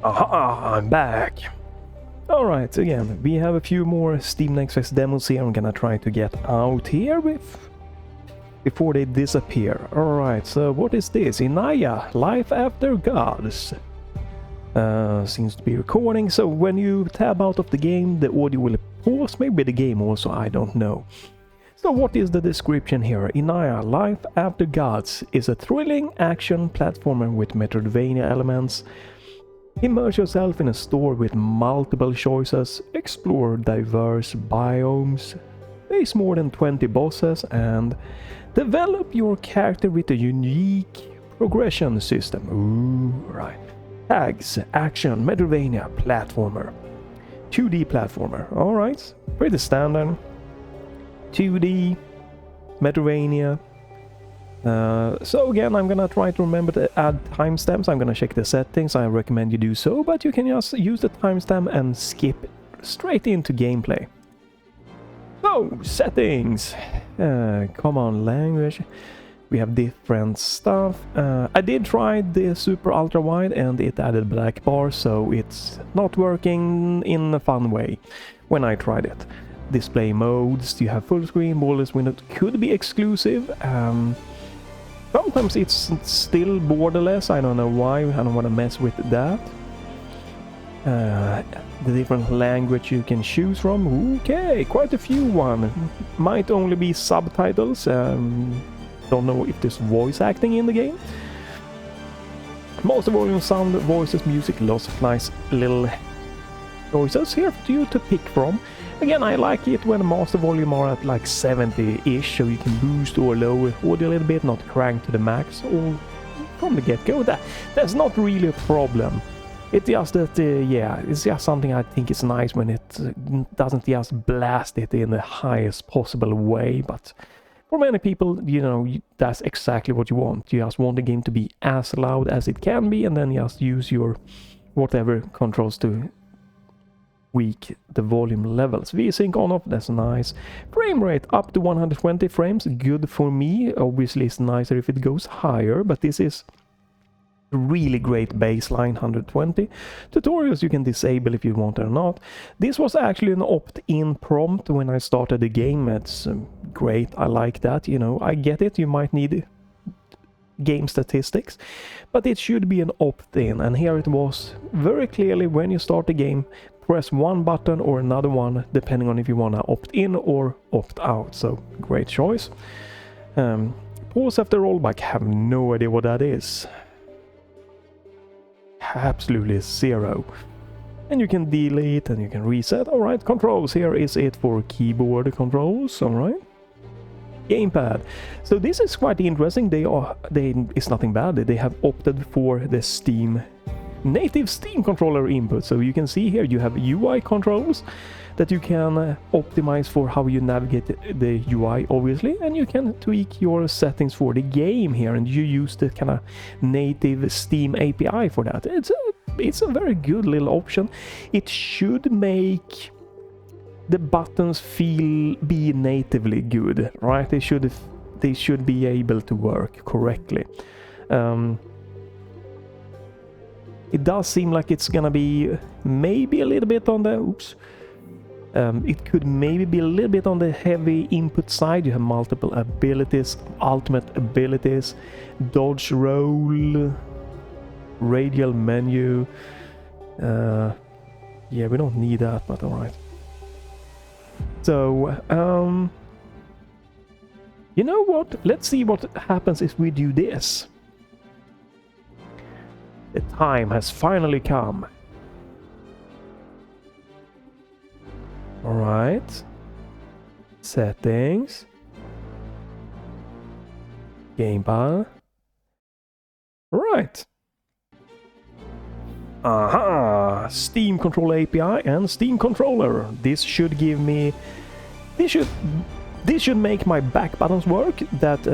Aha, I'm back. Alright, again, we have a few more Steam Next Fest demos here. I'm gonna try to get out here before they disappear. Alright, so what is this? INAYAH, Life After Gods. Seems to be recording, so when you tab out of the game, the audio will pause, maybe the game also, I don't know. So what is the description here? INAYAH, Life After Gods is a thrilling action platformer with Metroidvania elements. Immerse yourself in a store with multiple choices, explore diverse biomes, face more than 20 bosses, and develop your character with a unique progression system. Ooh, right. Tags, action, Metroidvania, platformer. 2D platformer. Alright, pretty standard. 2D, Metroidvania. So again, I'm gonna try to remember to add timestamps. I'm gonna check the settings. I recommend you do so, but you can just use the timestamp and skip straight into gameplay. So, settings. Common language. We have different stuff. I did try the super ultra wide and it added black bars, so it's not working in a fun way when I tried it. Display modes. You have full screen, borderless window. Could be exclusive. Sometimes it's still borderless, I don't know why, I don't want to mess with that. The different language you can choose from, okay, quite a few one. Might only be subtitles, don't know if there's voice acting in the game. Master volume, sound, voices, music, lots of nice little choices here for you to pick from. Again, I like it when master volume are at like 70-ish, so you can boost or lower audio a little bit, not crank to the max, or from the get-go. That's not really a problem. It's just that, yeah, it's just something I think is nice when it doesn't just blast it in the highest possible way, but for many people, you know, that's exactly what you want. You just want the game to be as loud as it can be, and then just use your whatever controls to tweak the volume levels. VSync on off, that's nice. Frame rate up to 120 frames, good for me. Obviously it's nicer if it goes higher, but this is a really great baseline, 120. Tutorials you can disable if you want or not. This was actually an opt-in prompt when I started the game. It's great, I like that, you know, I get it, you might need game statistics, but it should be an opt-in, and here it was very clearly when you start the game. Press one button or another one, depending on if you want to opt in or opt out. So, great choice. Pause after rollback, have no idea what that is. Absolutely zero. And you can delete and you can reset. Alright, controls. Here is it for keyboard controls. Alright. Gamepad. So this is quite interesting. It's nothing bad. They have opted for the native Steam controller input. So you can see here you have UI controls that you can optimize for how you navigate the UI, obviously, and you can tweak your settings for the game here, and you use the kind of native Steam API for that. It's a very good little option. It should make the buttons be natively good, right? They should be able to work correctly. It does seem like it's gonna be maybe a little bit on the... it could maybe be a little bit on the heavy input side. You have multiple abilities, ultimate abilities, dodge roll, radial menu. Yeah, we don't need that, but alright. So, you know what? Let's see what happens if we do this. The time has finally come. Alright. Settings. Gamepad. Right. Aha! Steam Controller API and Steam Controller. This should give me... This should make my back buttons work. That,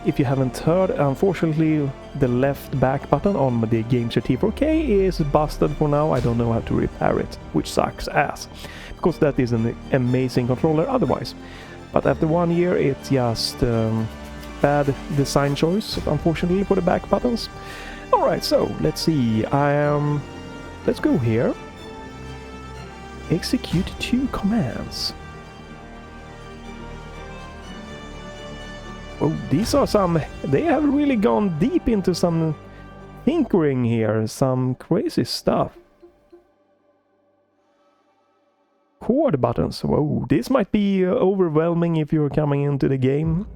if you haven't heard, unfortunately the left back button on the Gamesir T4 is busted for now. I don't know how to repair it, which sucks ass, because that is an amazing controller otherwise. But after 1 year it's just bad design choice, unfortunately, for the back buttons. Alright, so let's see. I am let's go here. Execute 2 commands. Oh, these are some... They have really gone deep into some tinkering here. Some crazy stuff. Chord buttons. Whoa, this might be overwhelming if you're coming into the game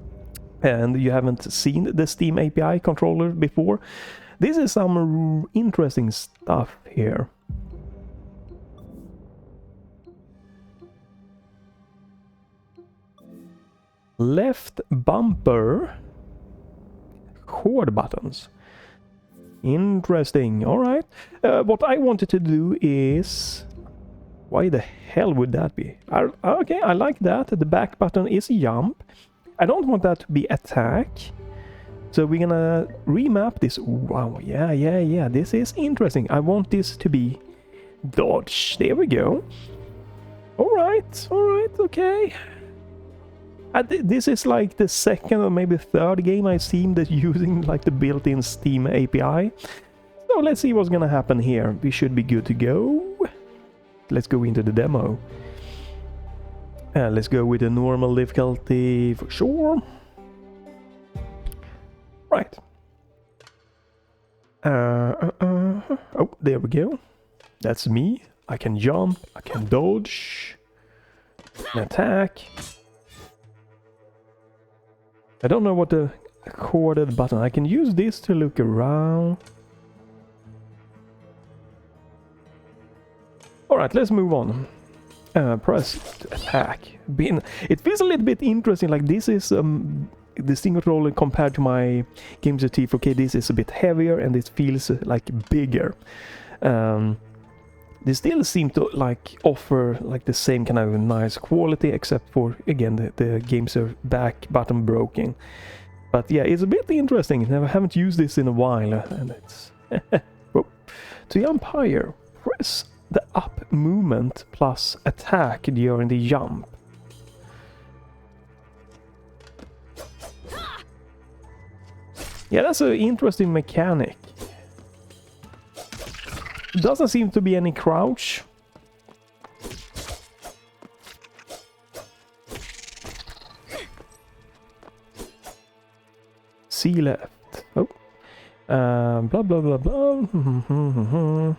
and you haven't seen the Steam API controller before. This is some interesting stuff here. Left bumper chord buttons. Interesting. All right. What I wanted to do is... Why the hell would that be? Okay, I like that. The back button is jump. I don't want that to be attack. So we're gonna remap this. Wow, yeah. This is interesting. I want this to be dodge. There we go. All right, okay. This is like the second or maybe third game I've seen that's using like the built-in Steam API. So let's see what's gonna happen here. We should be good to go. Let's go into the demo. Let's go with the normal difficulty for sure. Right. Oh, there we go. That's me. I can jump, I can dodge, and attack. I don't know what the chorded button. I can use this to look around. Alright, let's move on. Press attack. It feels a little bit interesting, like this is the Steam controller compared to my Gamesir T4 Kaleid. This is a bit heavier and it feels like bigger. They still seem to like offer like the same kind of nice quality, except for again the Gamesir back button broken. But yeah, it's a bit interesting. I haven't used this in a while, and it's to jump higher, press the up movement plus attack during the jump. Yeah, that's an interesting mechanic. Doesn't seem to be any crouch. C left. Oh. Blah blah blah blah.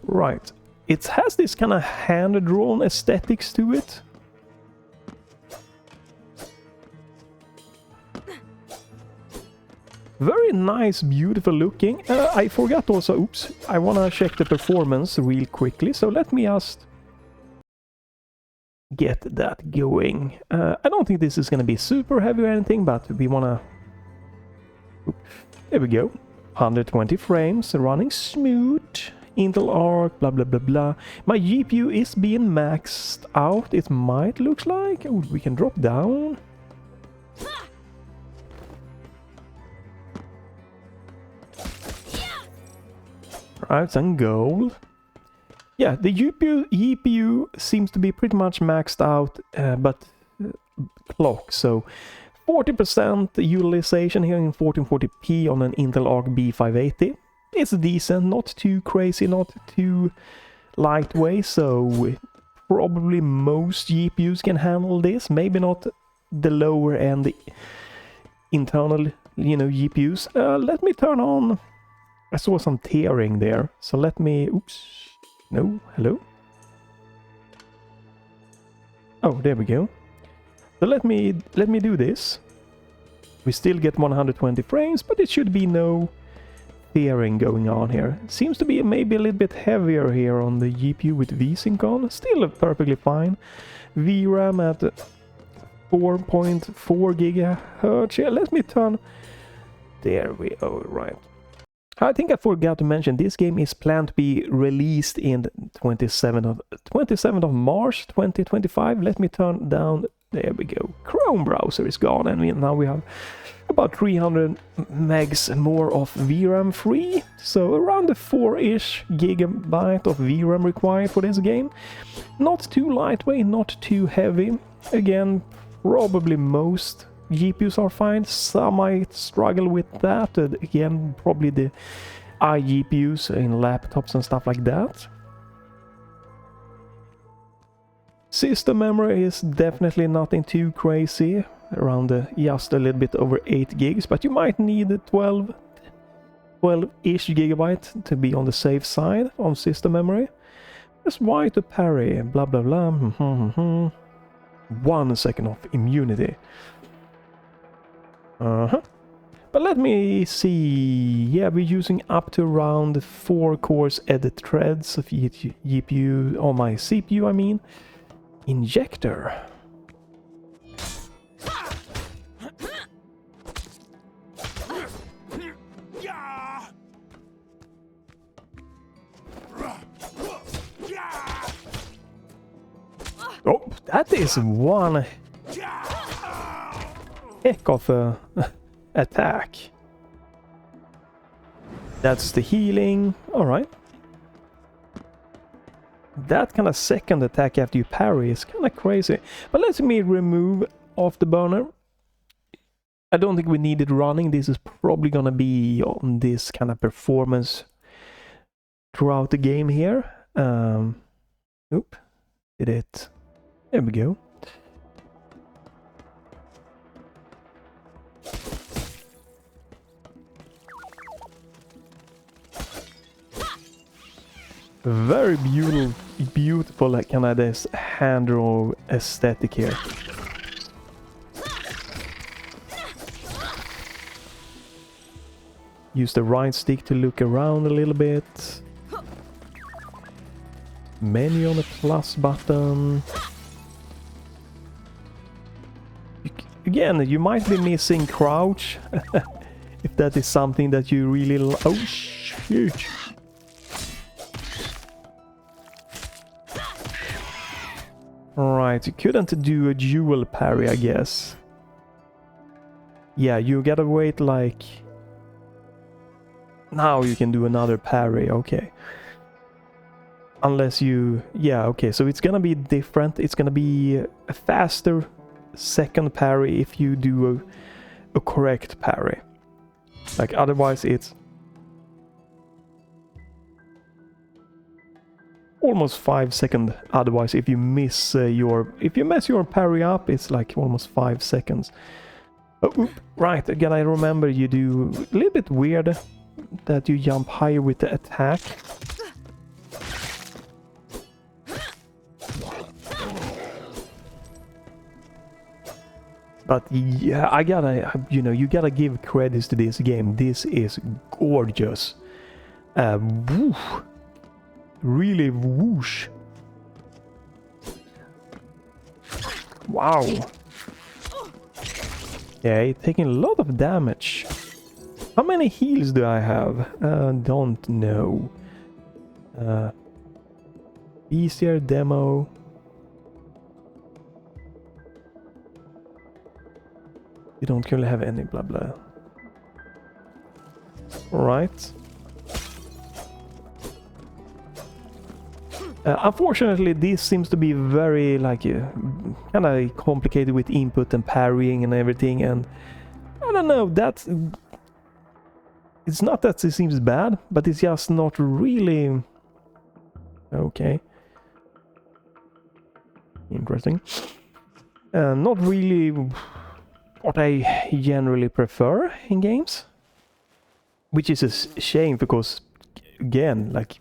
Right. It has this kind of hand-drawn aesthetics to it. Very nice, beautiful looking. I forgot also, oops, I want to check the performance real quickly, so let me just get that going. I don't think this is going to be super heavy or anything, but we want to... There we go. 120 frames, running smooth. Intel ARC, blah blah blah blah. My GPU is being maxed out, it might look like. Oh, we can drop down. Right, some gold. Yeah, the GPU seems to be pretty much maxed out, but clock. So 40% utilization here in 1440p on an Intel ARC B580. It's decent, not too crazy, not too lightweight, so probably most GPUs can handle this. Maybe not the lower end internal, GPUs. Let me turn on... I saw some tearing there, so let me... Oops. No, hello? Oh, there we go. So let me do this. We still get 120 frames, but it should be no tearing going on here. It seems to be maybe a little bit heavier here on the GPU with VSync on. Still perfectly fine. VRAM at 4.4 gigahertz. Yeah, let me turn... There we go, right. I think I forgot to mention, this game is planned to be released in 27th of March 2025. Let me turn down, there we go. Chrome browser is gone, and now we have about 300 megs more of VRAM free. So around the 4-ish gigabyte of VRAM required for this game. Not too lightweight, not too heavy. Again, probably most GPUs are fine. Some might struggle with that. Again, probably the iGPUs in laptops and stuff like that. System memory is definitely nothing too crazy, around just a little bit over 8 gigs, but you might need 12-ish gigabyte to be on the safe side on system memory. Press Y to parry, blah blah blah. 1 second of immunity. But let me see. Yeah, we're using up to around 4 cores edit threads of GPU, or my CPU I mean. Injector. Oh, that is one heck of a attack. That's the healing. All right. That kind of second attack after you parry is kind of crazy. But let me remove off the burner. I don't think we need it running. This is probably gonna be on this kind of performance throughout the game here. Oop, did it? There we go. Very beautiful, like kind of this hand draw aesthetic here. Use the right stick to look around a little bit. Menu on the plus button. Again, you might be missing crouch. If that is something that you really oh, shoot. Alright, you couldn't do a dual parry, I guess. Yeah, you gotta wait like... Now you can do another parry, okay. Unless you... Yeah, okay, so it's gonna be different. It's gonna be a faster second parry if you do a correct parry. Like, otherwise it's... almost 5 seconds. Otherwise, if you miss if you mess your parry up, it's like almost 5 seconds. Oh, right, again, I remember you do a little bit weird that you jump higher with the attack. But yeah, I gotta, you gotta give credits to this game. This is gorgeous. Woof. Really whoosh. Wow. Yeah, taking a lot of damage. How many heals do I have? Don't know. Easier demo. You don't currently have any blah blah. Alright. Unfortunately, this seems to be very, like, kind of complicated with input and parrying and everything, and I don't know, that's... It's not that it seems bad, but it's just not really... Okay. Interesting. Not really what I generally prefer in games. Which is a shame, because, again, like...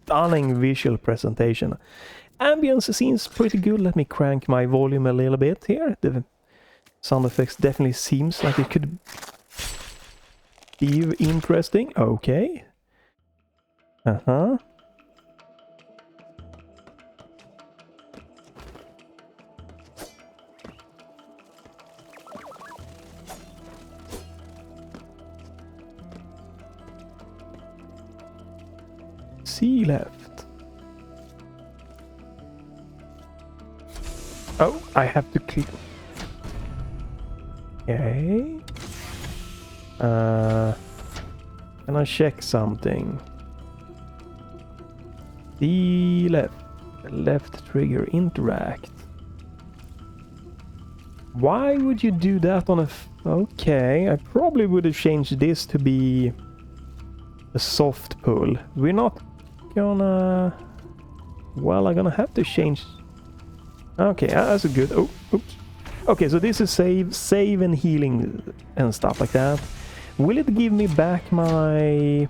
Stunning visual presentation. Ambience seems pretty good. Let me crank my volume a little bit here. The sound effects definitely seems like it could be interesting. Okay. Uh-huh. C left. Oh, I have to click. Okay. Can I check something? C left. Left trigger interact. Why would you do that on a... Okay, I probably would have changed this to be a soft pull. We're not gonna... Well, I'm gonna have to change... Okay, that's a good... Oh, oops. Okay, so this is save and healing and stuff like that. Will it give me back my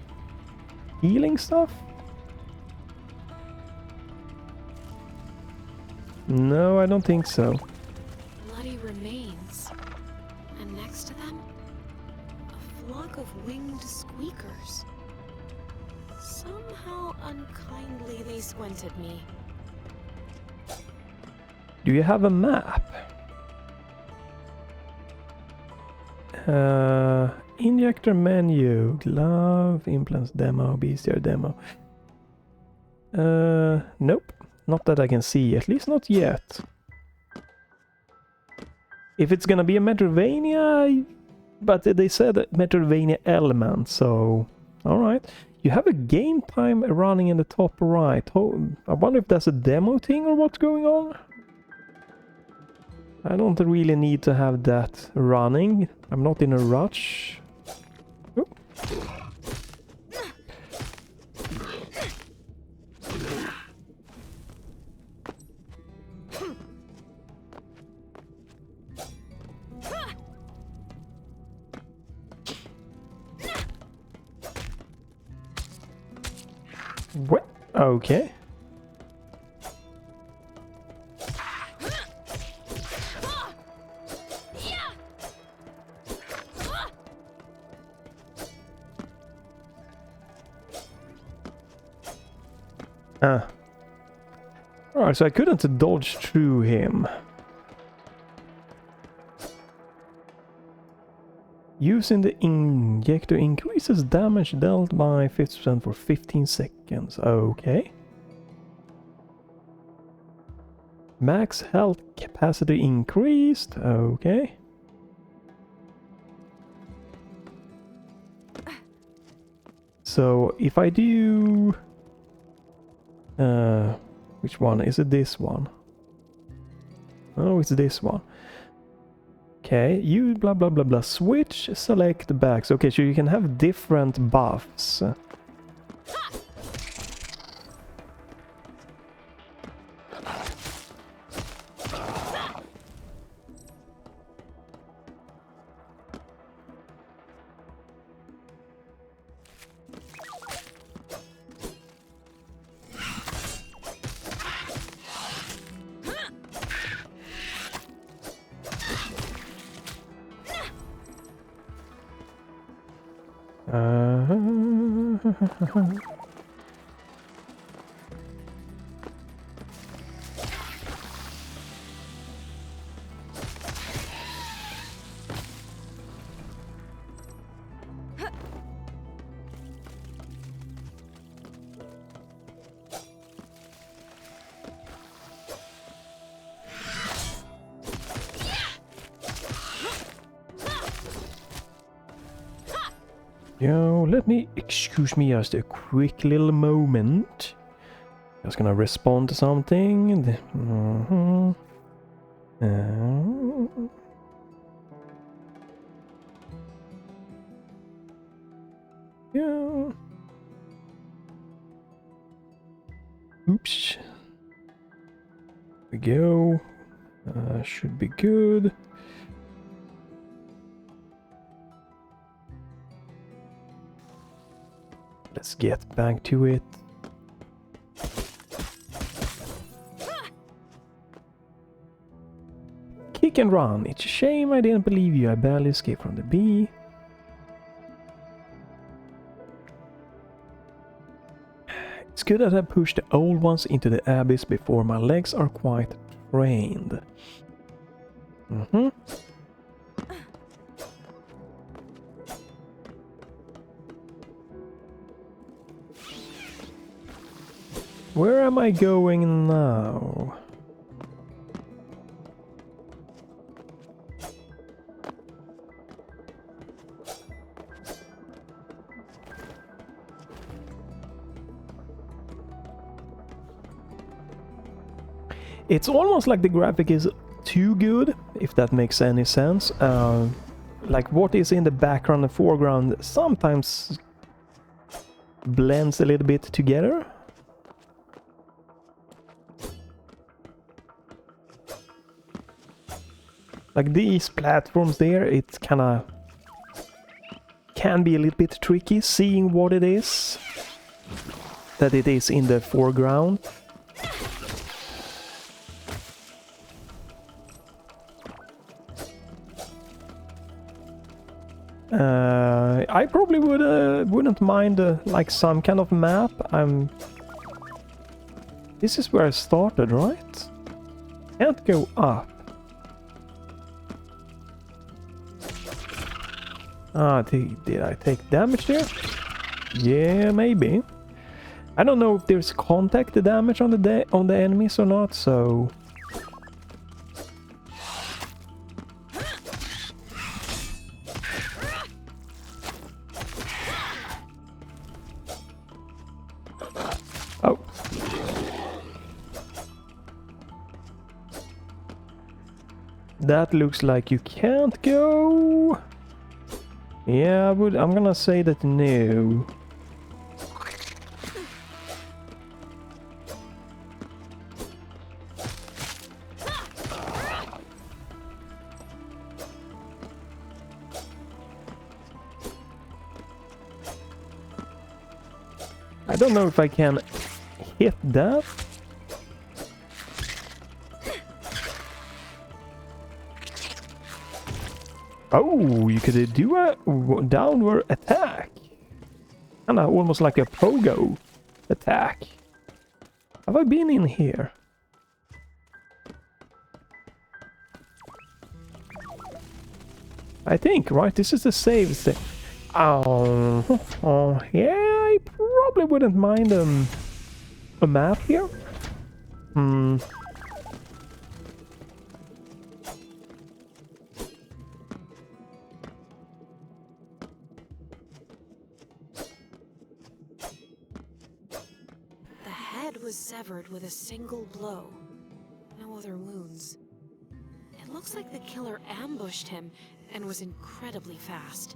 healing stuff? No, I don't think so. Bloody remains. And next to them, a flock of winged squeakers. Somehow unkindly they squint at me. Do you have a map? Injector menu, glove, implants demo, bestiary demo. Nope, not that I can see, at least not yet. If it's gonna be a Metroidvania, but they said Metroidvania element, so alright. You have a game time running in the top right. Oh, I wonder if that's a demo thing or what's going on. I don't really need to have that running. I'm not in a rush. Oh. What? Okay. Alright, so I couldn't dodge through him. Using the injector increases damage dealt by 50% for 15 seconds. Okay. Max health capacity increased. Okay. So if I do... which one? Is it this one? Oh, it's this one. Okay, you blah blah blah blah. Switch, select backs. Okay, so you can have different buffs. Yo, let me excuse me just a quick little moment. Just gonna respond to something. Yeah. Oops. Here we go. Should be good. Let's get back to it. Kick and run. It's a shame I didn't believe you. I barely escaped from the bee. It's good that I pushed the old ones into the abyss before my legs are quite trained. Where am I going now? It's almost like the graphic is too good, if that makes any sense. Like what is in the background and foreground sometimes blends a little bit together. Like these platforms there, it kinda can be a little bit tricky seeing what it is that it is in the foreground. I probably wouldn't mind like some kind of map. This is where I started, right? Can't go up. Did I take damage there? Yeah, maybe. I don't know if there's contact damage on the enemies or not, so. Oh. That looks like you can't go. Yeah, I'm gonna say that no. I don't know if I can hit that. Oh, you could do a downward attack. And almost like a pogo attack. Have I been in here? I think, right? This is the save thing. Oh, yeah, I probably wouldn't mind a map here. The head was severed with a single blow. No other wounds. It looks like the killer ambushed him and was incredibly fast.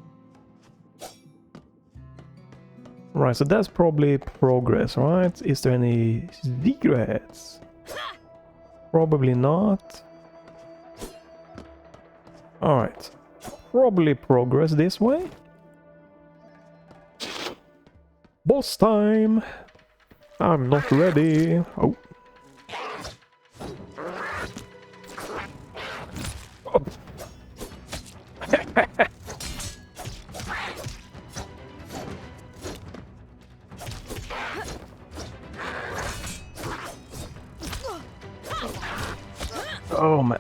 Right, so that's probably progress, right? Is there any secrets? Probably not. Alright. Probably progress this way. Boss time! I'm not ready. Oh. Oh. Oh man.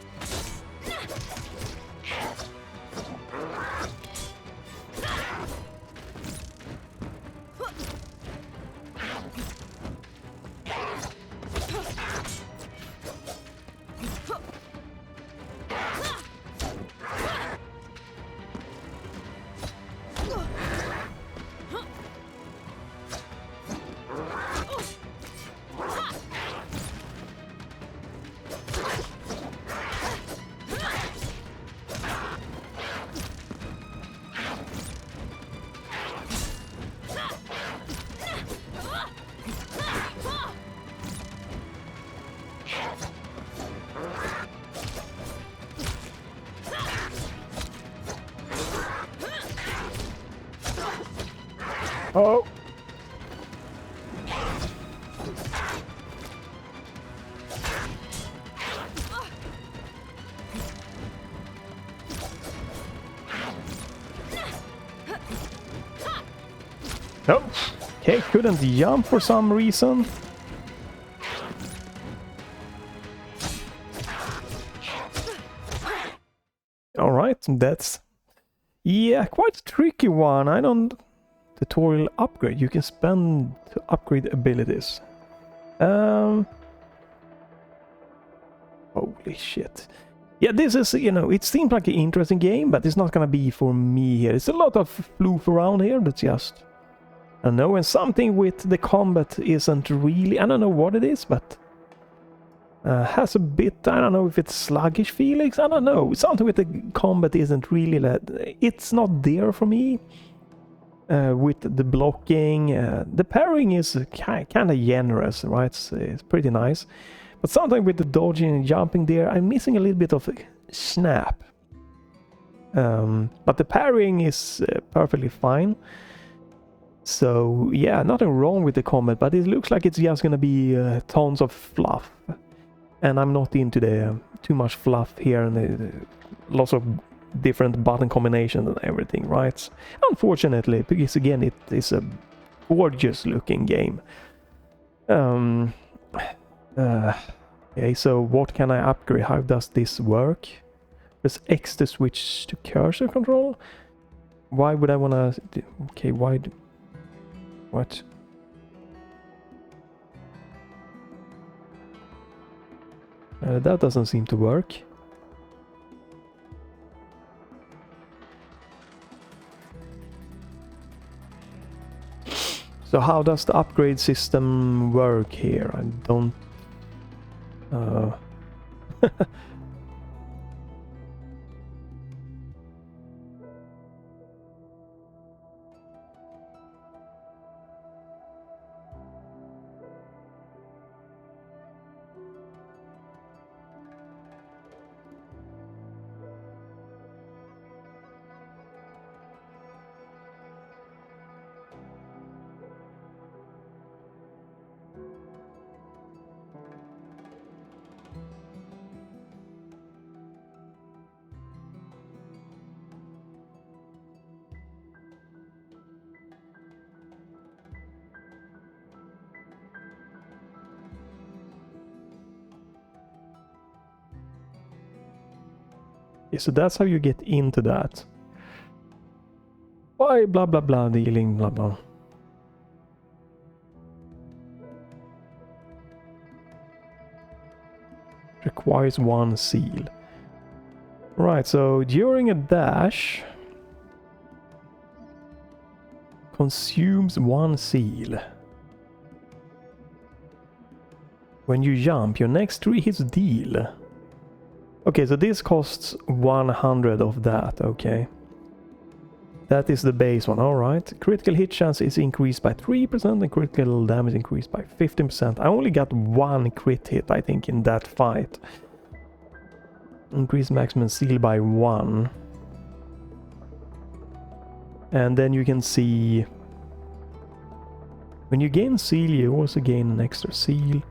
Oh. Oh. Okay, couldn't jump for some reason. All right, that's quite a tricky one. I don't. Tutorial upgrade. You can spend to upgrade abilities. Holy shit. Yeah, this is, it seems like an interesting game, but it's not gonna be for me here. It's a lot of floof around here. That's just, I don't know, and something with the combat isn't really, I don't know what it is, but Has a bit, I don't know if it's sluggish feelings, I don't know. Something with the combat isn't really, it's not there for me. With the blocking, the parrying is kind of generous, right? It's pretty nice. But something with the dodging and jumping there, I'm missing a little bit of a snap. But the parrying is perfectly fine. So yeah, nothing wrong with the combat, but it looks like it's just gonna be tons of fluff. And I'm not into the too much fluff here and lots of different button combinations and everything, right? Unfortunately, because again, it is a gorgeous looking game. Okay, so what can I upgrade? How does this work? Press X to switch to cursor control? Why would I wanna... Okay, why... What? That doesn't seem to work. So how does the upgrade system work here? I don't... Okay, so that's how you get into that. Why blah blah blah dealing blah blah. Requires 1 seal. Right, so during a dash consumes 1 seal. When you jump, your next 3 hits deal. Okay, so this costs 100 of that, okay. That is the base one, alright. Critical hit chance is increased by 3% and critical damage increased by 15%. I only got 1 crit hit, I think, in that fight. Increase maximum seal by 1. And then you can see... When you gain seal, you also gain an extra seal.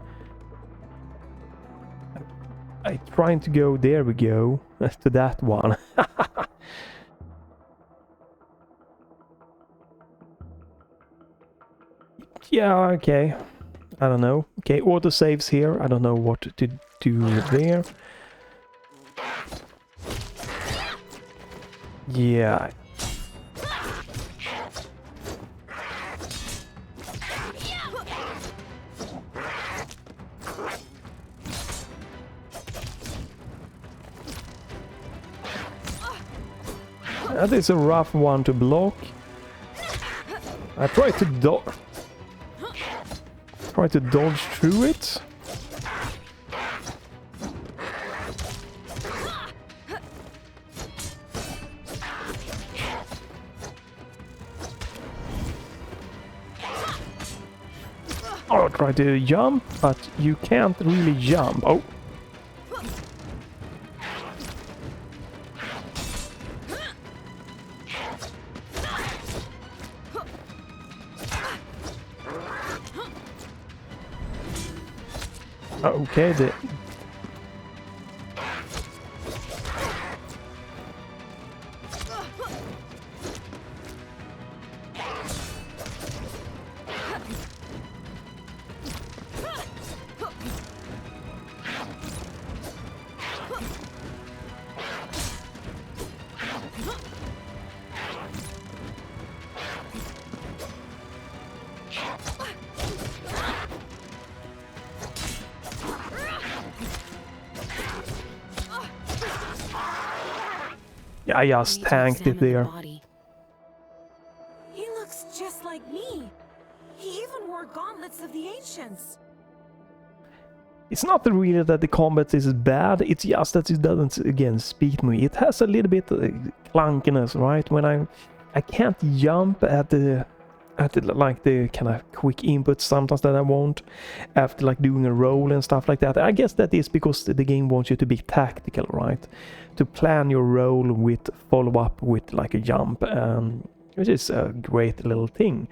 I'm trying to go, there we go, to that one. Yeah, okay. I don't know. Okay, autosaves here. I don't know what to do there. Yeah. That is a rough one to block. I tried to dodge through it. I'll try to jump, but you can't really jump. Oh. Okay, yeah, I just tanked it there. He looks just like me. He even wore gauntlets of the ancients. It's not really that the combat is bad, it's just that it doesn't, again, speak to me. It has a little bit clunkiness, right? When I can't jump at the like the kind of quick inputs sometimes that I want after like doing a roll and stuff like that. I guess that is because the game wants you to be tactical, right? To plan your roll with follow up with like a jump, which is a great little thing.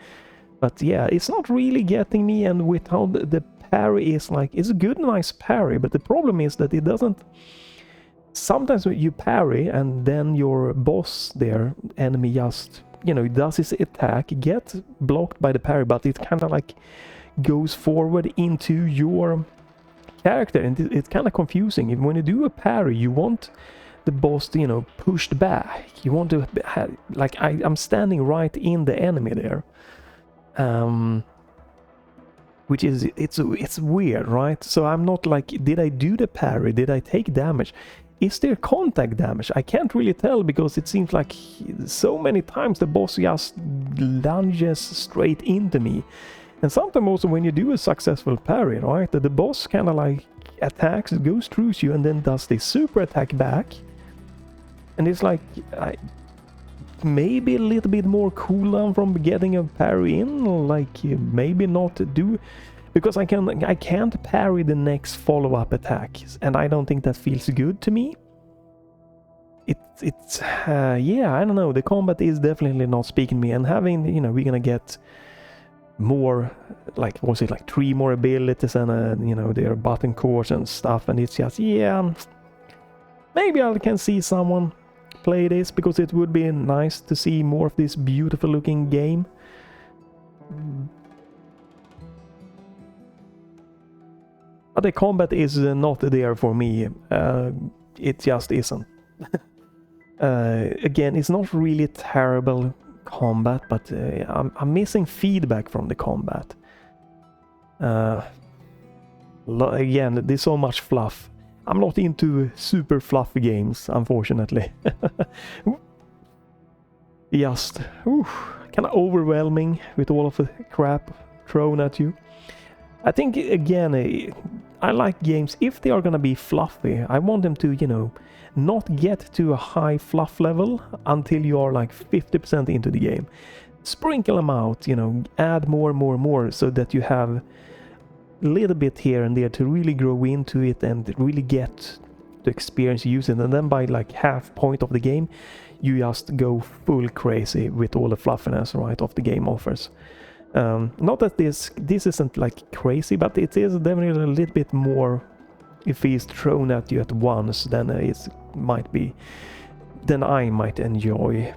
But yeah, it's not really getting me, and with how the parry is like, it's a good nice parry, but the problem is that it doesn't. Sometimes when you parry and then your boss there, enemy, just, you know, does his attack, gets blocked by the parry, but it kind of like goes forward into your character, and it's kind of confusing. When you do a parry, you want the boss to, you know, pushed back. You want to like I'm standing right in the enemy there, which is it's weird, right? So I'm not like, did I do the parry? Did I take damage? Is there contact damage? I can't really tell, because it seems like so many times the boss just lunges straight into me. And sometimes also when you do a successful parry, right, the boss kind of like attacks, goes through you, and then does the super attack back. And it's like, maybe a little bit more cooldown from getting a parry in, like maybe not do, because I can't parry the next follow-up attack, and I don't think that feels good to me. It's yeah, I don't know, the combat is definitely not speaking to me, and having, you know, we're gonna get more, like, was it like 3 more abilities, and you know, their button cores and stuff, and it's just, yeah, maybe I can see someone play this, because it would be nice to see more of this beautiful looking game. But the combat is not there for me. It just isn't. Again, it's not really terrible combat, but I'm missing feedback from the combat. Again, there's so much fluff. I'm not into super fluffy games, unfortunately. Just kind of overwhelming with all of the crap thrown at you. I think, again, I like games, if they are gonna be fluffy, I want them to, you know, not get to a high fluff level until you are like 50% into the game. Sprinkle them out, you know, add more, so that you have a little bit here and there to really grow into it and really get the experience using it. And then by like half point of the game, you just go full crazy with all the fluffiness, right, of the game offers. Not that this isn't like crazy, but it is definitely a little bit more, if it's thrown at you at once, then it might be, then I might enjoy.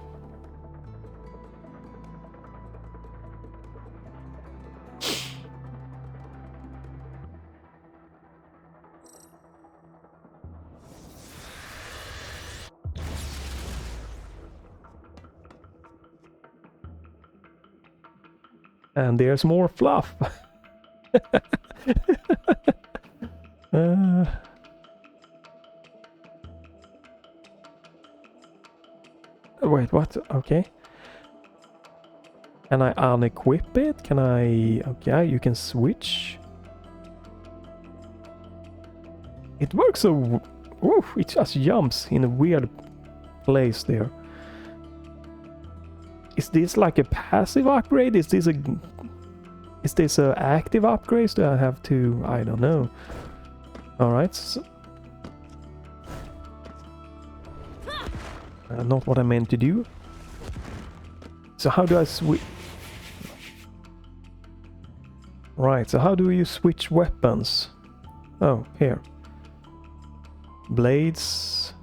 And there's more fluff. Wait, what? Okay. Can I unequip it? Can I... Okay, you can switch. It works so... Ooh, it just jumps in a weird place there. Is this like a passive upgrade? Is this a active upgrade? Do I have to... I don't know. Alright. So, not what I meant to do. So how do I switch... Right, so how do you switch weapons? Oh, here. Blades...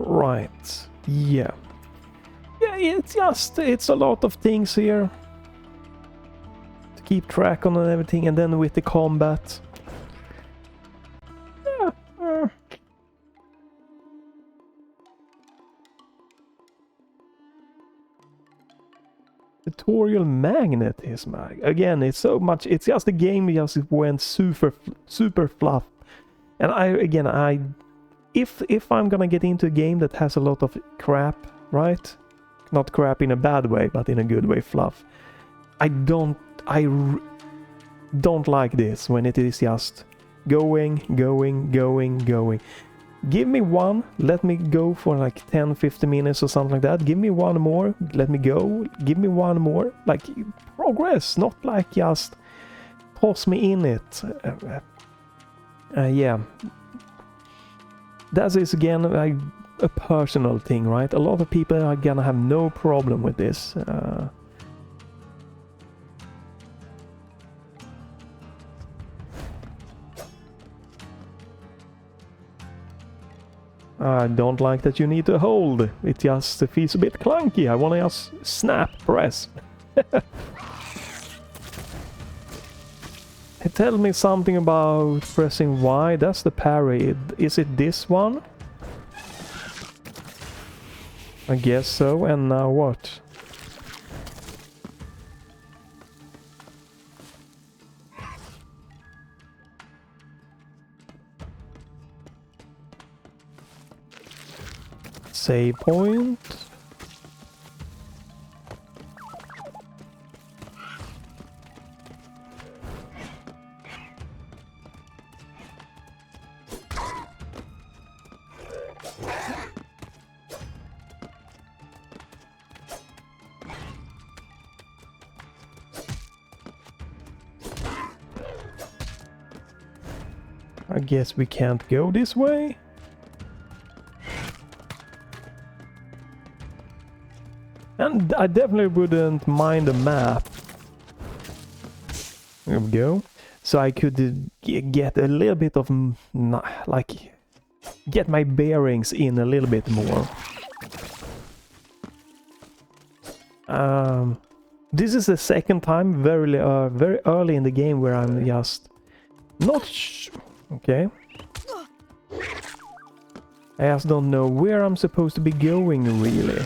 Right, yeah. Yeah, it's a lot of things here to keep track on and everything, and then with the combat. Yeah, Tutorial magnetism. Again, it's so much, it's just the game just went super fluff. And if I'm gonna get into a game that has a lot of crap, right? Not crap in a bad way, but in a good way, fluff. I don't like this when it is just going. Give me one, let me go for like 10-15 minutes or something like that. Give me one more, let me go. Give me one more. Like, progress, not like just toss me in it. Yeah. That is again a personal thing, right? A lot of people are gonna have no problem with this. I don't like that you need to hold. It just feels a bit clunky. I want to just snap press. Tell me something about pressing Y. That's the parry. Is it this one? I guess so. And now what? Save point. I guess we can't go this way. And I definitely wouldn't mind a map. There we go. So I could get a little bit of, like, get my bearings in a little bit more. This is the second time very early in the game where I'm just not okay. I just don't know where I'm supposed to be going, really.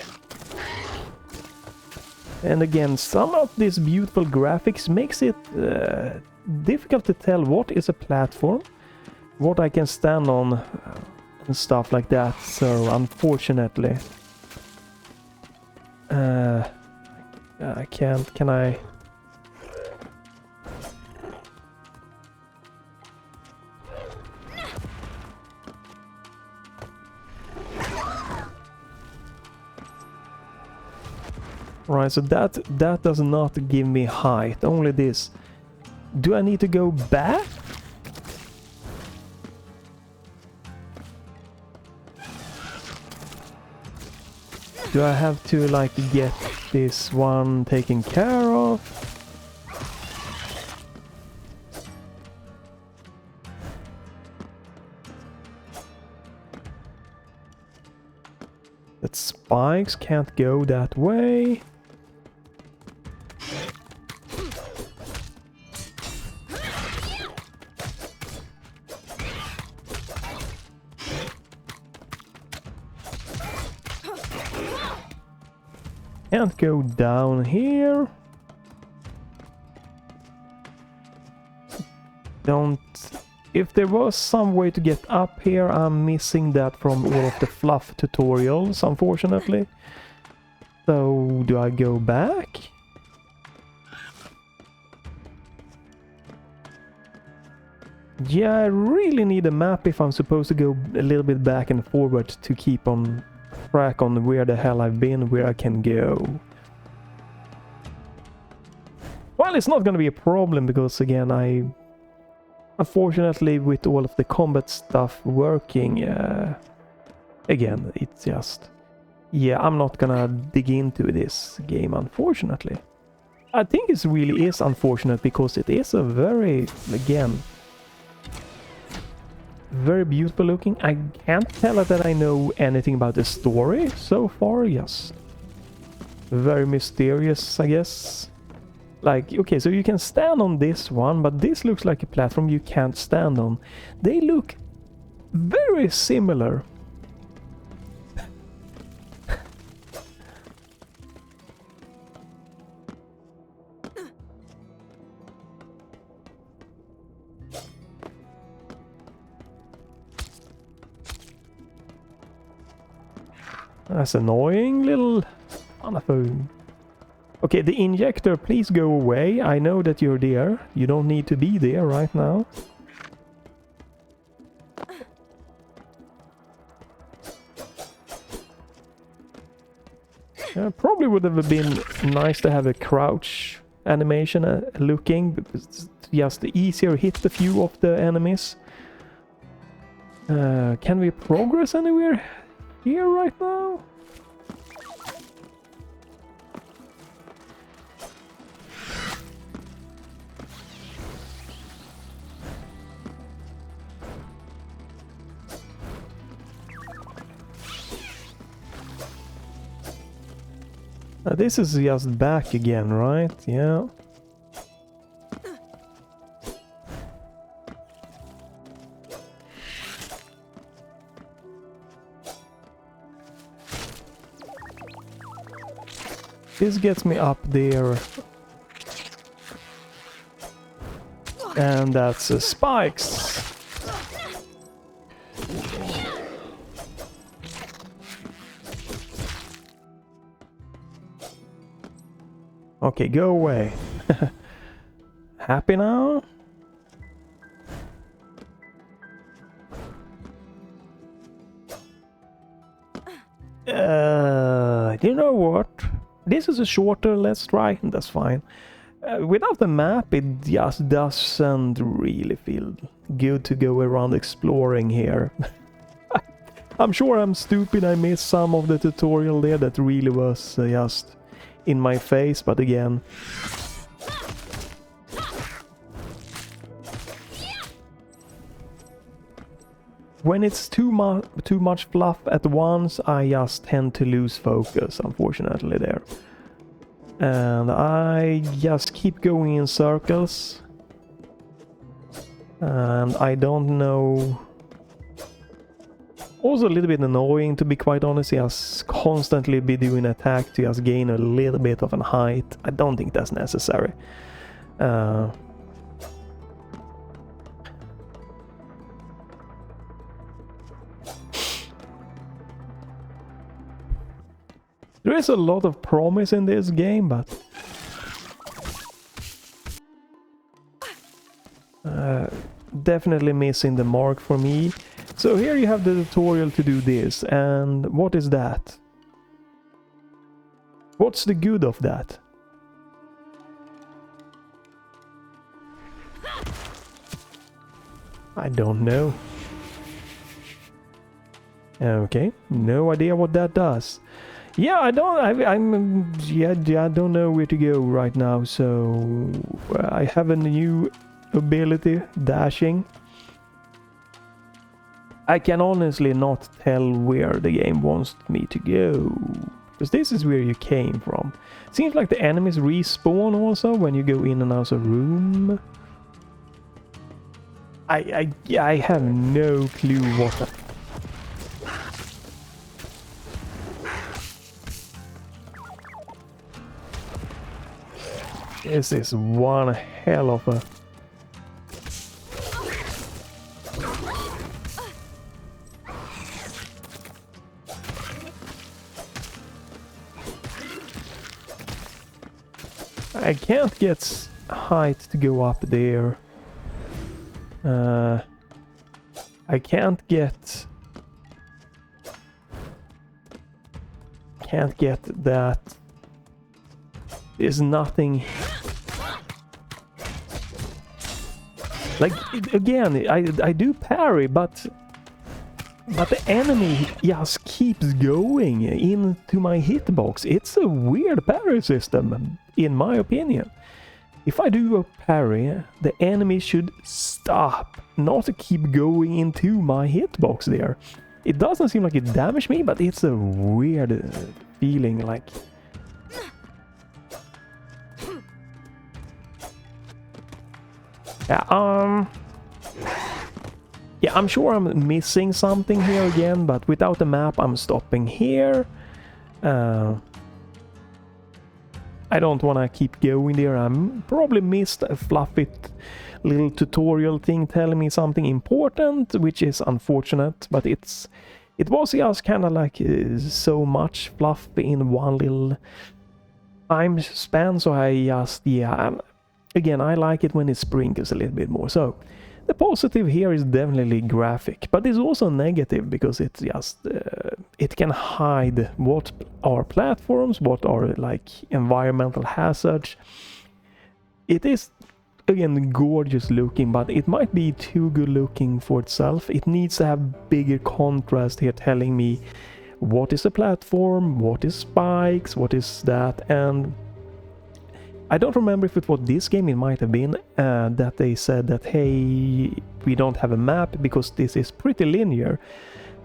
And again, some of these beautiful graphics makes it difficult to tell what is a platform, what I can stand on, and stuff like that. So, unfortunately, I can't. Can I? Right, so that does not give me height, only this. Do I need to go back? Do I have to like get this one taken care of? That spikes can't go that way. Can't go down here. Don't... If there was some way to get up here, I'm missing that from all of the fluff tutorials, unfortunately. So, do I go back? Yeah, I really need a map if I'm supposed to go a little bit back and forward to keep on track on where the hell I've been, where I can go. Well, it's not gonna be a problem because, again, unfortunately, with all of the combat stuff working, again, it's just... Yeah, I'm not gonna dig into this game, unfortunately. I think it really is unfortunate because it is a very, again, very beautiful looking. I can't tell that I know anything about the story so far, yes. Very mysterious, I guess. Like, okay, so you can stand on this one, but this looks like a platform you can't stand on. They look very similar. That's annoying little Son of a... Okay, the injector, please go away. I know that you're there. You don't need to be there right now. Probably would have been nice to have a crouch animation looking, because it's just easier hit a few of the enemies. Can we progress anywhere here right now? This is just back again, right? Yeah. This gets me up there. And that's spikes. Okay, go away. Happy now? You know what? This is a shorter let's try, and that's fine. Without the map, it just doesn't really feel good to go around exploring here. I'm sure I'm stupid, I missed some of the tutorial there that really was just in my face, but again... When it's too much fluff at once, I just tend to lose focus, unfortunately, there. And I just keep going in circles. And I don't know... Also a little bit annoying, to be quite honest, just constantly be doing attack to just gain a little bit of a height. I don't think that's necessary. There is a lot of promise in this game, but... definitely missing the mark for me. So here you have the tutorial to do this, and what is that? What's the good of that? I don't know. Okay, no idea what that does. Yeah, I don't know where to go right now, so I have a new ability, dashing. I can honestly not tell where the game wants me to go, because this is where you came from. Seems like the enemies respawn also when you go in and out of room. I have no clue what the... This is one hell of a... I can't get height to go up there. I can't get that. There's nothing. Like, again, I do parry, but the enemy just keeps going into my hitbox. It's a weird parry system, in my opinion. If I do a parry, the enemy should stop, not keep going into my hitbox there. It doesn't seem like it damaged me, but it's a weird feeling, like... Yeah, I'm sure I'm missing something here again, but without the map, I'm stopping here. I don't want to keep going there. I'm probably missed a fluffy little tutorial thing telling me something important, which is unfortunate, but it's it was just kind of like so much fluff in one little time span, so I just, yeah, again, I like it when it sprinkles a little bit more. So the positive here is definitely graphic, but it's also negative because it's just it can hide what are platforms, what are like environmental hazards. It is again gorgeous looking, but it might be too good looking for itself. It needs to have bigger contrast here, telling me what is a platform, what is spikes, what is that. And I don't remember if it was this game, it might have been, that they said that, hey, we don't have a map because this is pretty linear.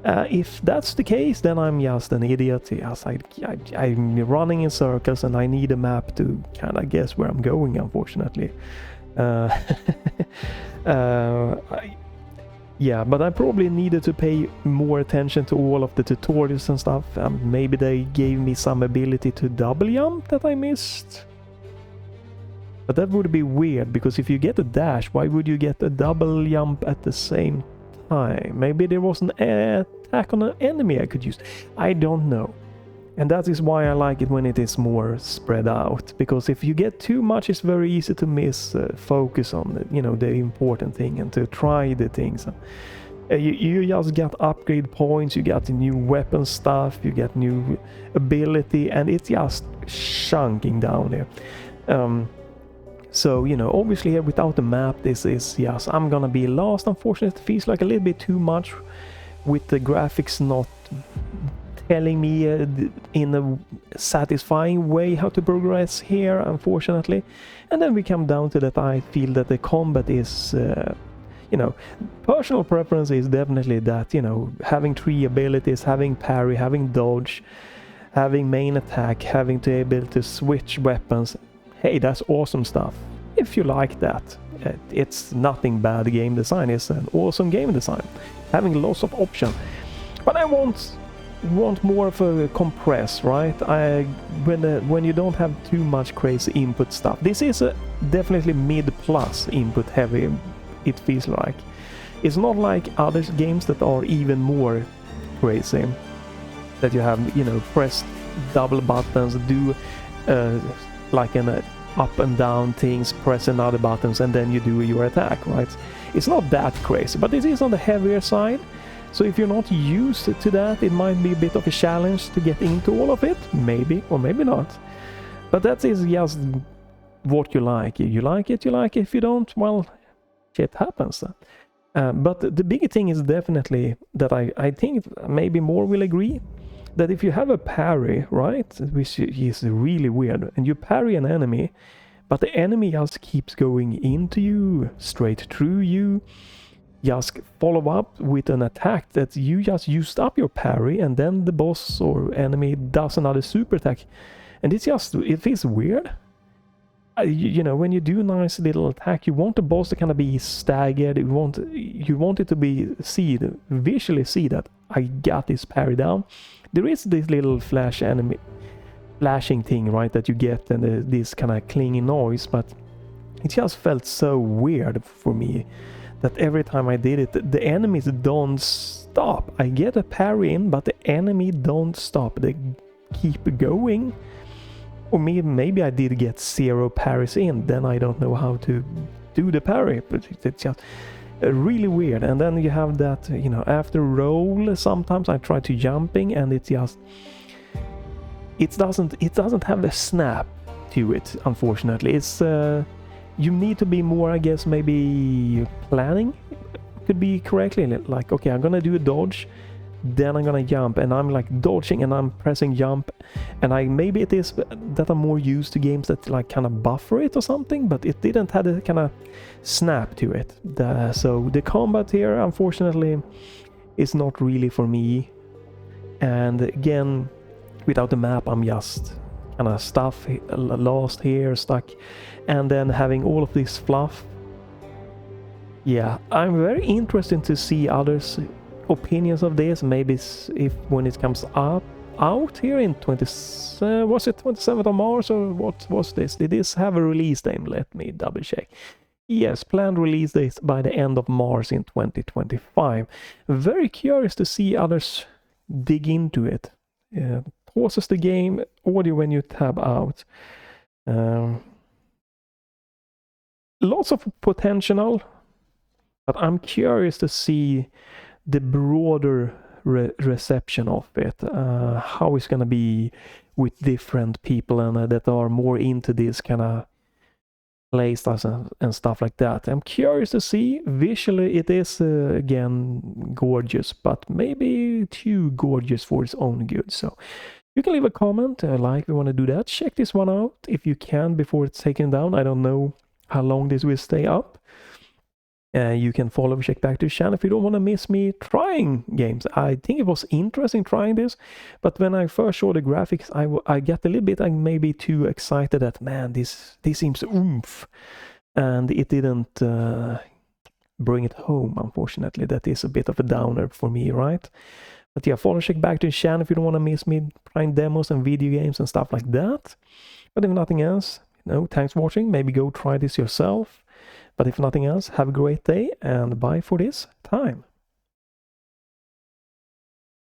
If that's the case, then I'm just an idiot. Yes, I'm running in circles and I need a map to kind of guess where I'm going, unfortunately. Yeah, but I probably needed to pay more attention to all of the tutorials and stuff. Maybe they gave me some ability to double jump that I missed. But that would be weird, because if you get a dash, why would you get a double jump at the same time? Maybe there was an attack on an enemy I could use. I don't know. And that is why I like it when it is more spread out, because if you get too much, it's very easy to miss focus on the, you know, the important thing and to try the things. You just get upgrade points, you get the new weapon stuff, you get new ability, and it's just chunking down here. So, you know, obviously here without the map, this is, yes, I'm gonna be lost. Unfortunately, it feels like a little bit too much with the graphics not telling me in a satisfying way how to progress here, unfortunately. And then we come down to that I feel that the combat is, you know, personal preference is definitely that, you know, having 3 abilities, having parry, having dodge, having main attack, having to be able to switch weapons. Hey, that's awesome stuff. If you like that, it's nothing bad game design. It's an awesome game design, having lots of options. But I want more of a compress, right? When you don't have too much crazy input stuff. This is a definitely mid plus input heavy. It feels like it's not like other games that are even more crazy. That you have, you know, press double buttons, do like an up and down things, press another buttons, and then you do your attack, right? It's not that crazy, but it is on the heavier side. So if you're not used to that, it might be a bit of a challenge to get into all of it, maybe, or maybe not. But that is just what you like. You like it, you like it. If you don't, well, shit happens. But the bigger thing is definitely that I think maybe more will agree that if you have a parry, right, which is really weird, and you parry an enemy, but the enemy just keeps going into you, straight through you, just follow up with an attack that you just used up your parry, and then the boss or enemy does another super attack, and it feels weird. You know, when you do a nice little attack, you want the boss to kind of be staggered. You want it to be visually see that I got this parry down. There is this little flashing thing, right, that you get, and this kind of clinging noise, but it just felt so weird for me that every time I did it, the enemies don't stop. I get a parry in, but the enemy don't stop. They keep going. Or maybe I did get 0 parries in, then I don't know how to do the parry, but it's just really weird. And then you have that, you know, after roll, sometimes I try to jumping, and it doesn't have a snap to it, unfortunately. It's you need to be more, I guess, maybe planning could be correctly, like, okay, I'm gonna do a dodge, then I'm gonna jump, and I'm like dodging and I'm pressing jump, and maybe it is that I'm more used to games that like kind of buffer it or something, but it didn't have a kind of snap to it. So the combat here, unfortunately, is not really for me. And again, without the map, I'm just kind of lost here, stuck, and then having all of this fluff. Yeah, I'm very interested to see others' opinions of this. Maybe if when it comes out here in was it 27th of March, or what was this? Did this have a release date? Let me double check. Yes, planned release date by the end of March in 2025. Very curious to see others' dig into it. Pauses the game, audio when you tab out. Lots of potential, but I'm curious to see the broader reception of it, how it's gonna be with different people and that are more into this kind of playstyles and stuff like that. I'm curious to see. Visually it is again gorgeous, but maybe too gorgeous for its own good. So you can leave a comment, like if you want to do that. Check this one out if you can before it's taken down. I don't know how long this will stay up. You can follow, check back to the channel if you don't want to miss me trying games. I think it was interesting trying this, but when I first saw the graphics, I got a little bit maybe too excited that, man, this seems oomph, and it didn't bring it home, unfortunately. That is a bit of a downer for me, right? But yeah, follow, check back to the channel if you don't want to miss me trying demos and video games and stuff like that. But if nothing else, thanks for watching. Maybe go try this yourself. But if nothing else, have a great day and bye for this time.